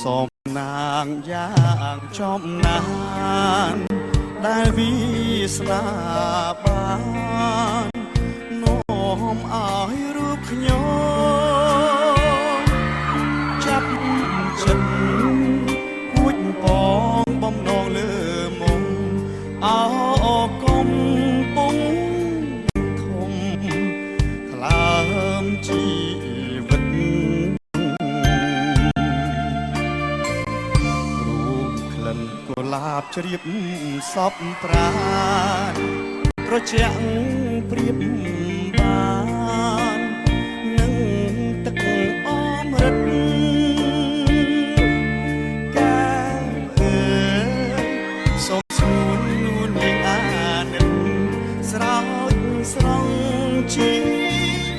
សូមនាងយ៉ាងចំណានដែលវាស្នាបាននាំឲ្យរូបខ្ញុំចាប់ចិត្តគួចពងបំណងលើមុំអោគុំពុំធំថ្លើមជីវិតកុលាបជ្រាបសពប្រាណត្រជាក់ព្រៀបបាននឹងទឹកអមរិតកែអើយសូមស្នួននួននាងអាណិតស្រោចស្រង់ជី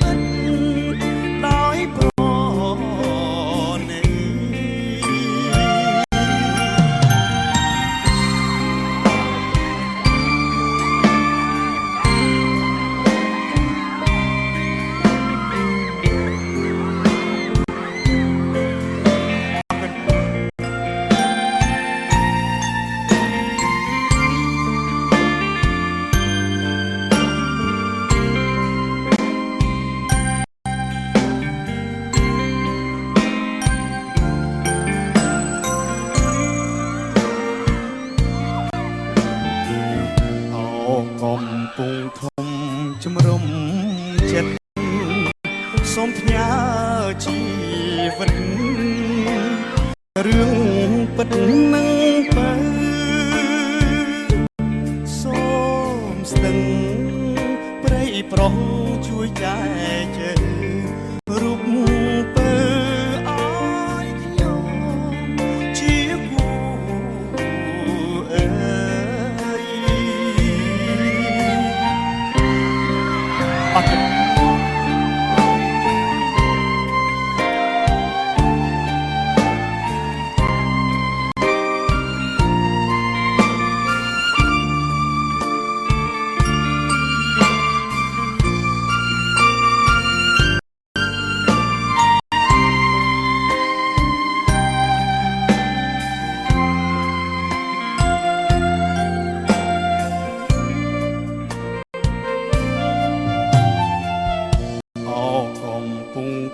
វិតដោយប្រណីកំពុងធំជំរុំចិត្តសូមផ្ញើជីវិតរឿងពិតនឹងបើសូមស្ទឹងព្រៃប្រុសជួយចែកជើរូបបើឲ្យខ្ញុំជាគូអើយអត់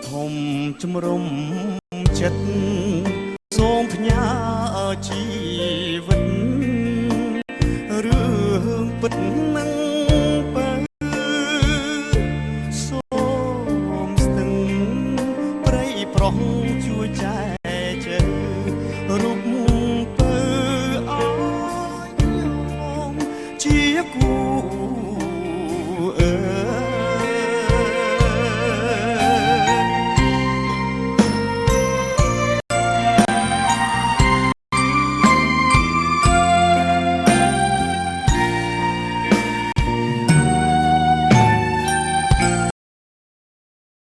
ធំជំរុំចិត្តសូមផ្ញើជីវិតរឿងពិតនឹងបើសូមស្ទឹងព្រៃប្រុសជួយចែកជើរូបបើឲ្យខ្ញុំជាគូ